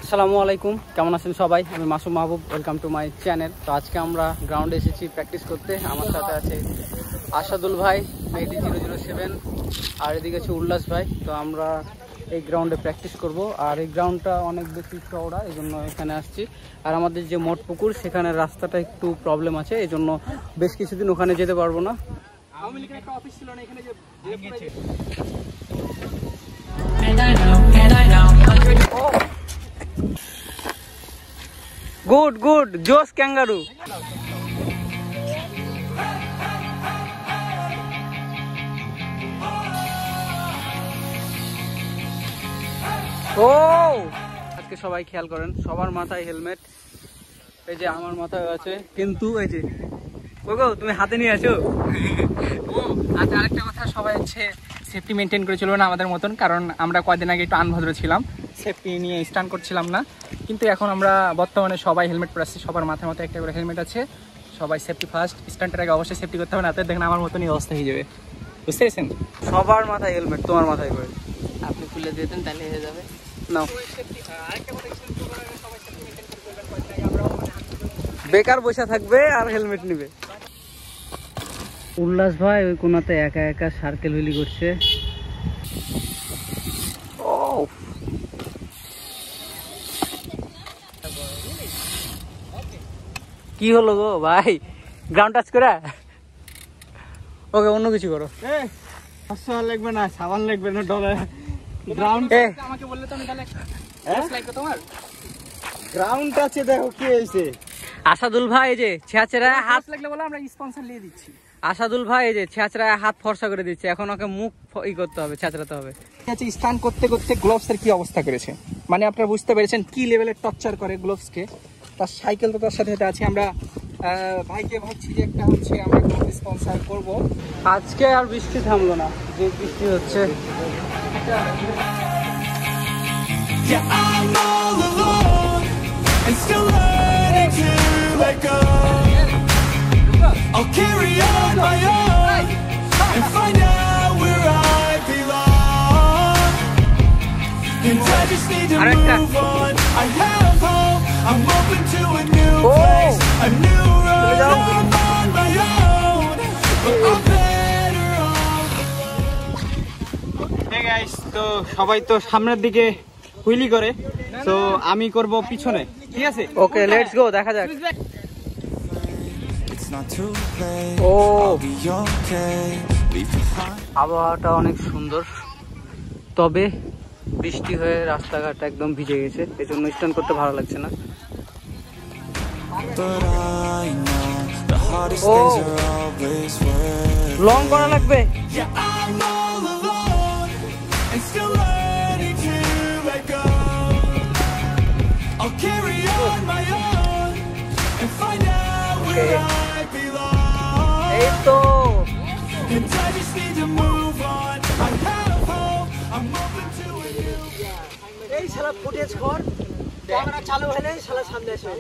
আসসালামু আলাইকুম, কেমন আছেন সবাই? আমি মাসুম মাহবুব, ওয়েলকাম টু মাই চ্যানেল। তো আজকে আমরা গ্রাউন্ডে এসেছি প্র্যাকটিস করতে। আমার সাথে আছে আসাদুল ভাই, মেহেদি 007, আর এদিকে আছে উল্লাস ভাই। তো আমরা এই গ্রাউন্ডে প্র্যাকটিস করব। আর এই গ্রাউন্ডটা অনেক বেশি চওড়া, এই জন্য এখানে আসছি। আর আমাদের যে মঠ পুকুর, সেখানে রাস্তাটা একটু প্রবলেম আছে, এই জন্য বেশ কিছুদিন ওখানে যেতে পারবো না। গুড গুড, জোস ক্যাঙ্গারু। ও আজকে সবাই খেয়াল করেন, সবার মাথায় হেলমেট। এই যে আমার মাথায় আছে, কিন্তু এই যে ওগো তুমি হাতে নিয়ে আছো। আচ্ছা, আরেকটা কথা, সবাই হচ্ছে সেফটি মেনটেন করে চলবে না আমাদের মতন, কারণ আমরা কয়েকদিন আগে একটু আনভদ্র ছিলাম, সেফটি নিয়ে স্টান্ট করছিলাম না। কিন্তু এখন আমরা বর্তমানে সবাই হেলমেট পরে আসছি, সবার মাথায় মাথায় একটা করে হেলমেট আছে। সবাই সেফটি ফার্স্ট, স্টান্টের আগে অবশ্যই সেফটি করতে হবে, না তো দেখেন আমার মতনই অবস্থা হয়ে যাবে, বুঝতে পেরেছেন? সবার মাথায় হেলমেট, তোমার মাথায় করে আপনি খুলে দিয়ে দেন, তাহলে হয়ে যাবে। নাও। বেকার বসে থাকবে আর হেলমেট নিবে। উল্লাস ভাই ওই কোনাতে একা একা সার্কেল হুইলি করছে। কি হলো গো ভাই, গ্রাউন্ড টাচ করে? ওকে, অন্য কিছু করো। লাগবে না, সাবান লাগবে না, ডলার গ্রাউন্ড আমাকে বললে তো আমি তাহলে লাগবে তোমার গ্রাউন্ড টাচে। দেখো কি হয়েছে, আসাদুল ভাই এই যে ছেঁচড়া হাত লাগলে বলে আমরা স্পন্সর নিয়ে দিচ্ছি। আসাদুল ভাই এই যে ছেঁচড়া হাত ফর্সা করে দিচ্ছে, এখন ওকে মুখ ই করতে হবে, ছেঁচড়াতে হবে। স্টান করতে করতে গ্লোভস এর কি অবস্থা করেছে, মানে আপনারা বুঝতে পেরেছেন কি লেভেলের টর্চার করে গ্লোভস কে। তার সাইকেল তো তার সাথে সাথে আছে। আমরা ভাইকে ভাবছি যে একটা হচ্ছে আমরা স্পন্সর করব। আজকে আর বৃষ্টি থামলো না, যে বৃষ্টি হচ্ছে। I'll carry on my own and find out where I belong. And I just need to move on. I have hope. I'm open to a new place, a new road. I'm on my own, but I'm better off alone. Hey guys, তো সবাই তো সামনের দিকে wheelie করে, তো আমি করব পিছনে, ঠিক আছে? ওকে, লেটস গো, দেখা যাক। ও আবহাওয়াটা অনেক সুন্দর, তবে বৃষ্টি হয়ে রাস্তাঘাট একদম ভিজে গেছে, এই জন্য স্ট্যান্ড করতে ভালো লাগছে না। ও লং করা লাগবে। এই তো এই শালা ফুটেজ কর, ক্যামেরা চালু হলে শালা সামনে আসে।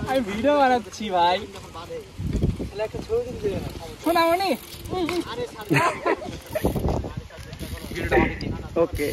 আমি ভিডিও বানাচ্ছি ভাই, একটা ছবি দিতে দেবে না? শোনামনি। ওকে।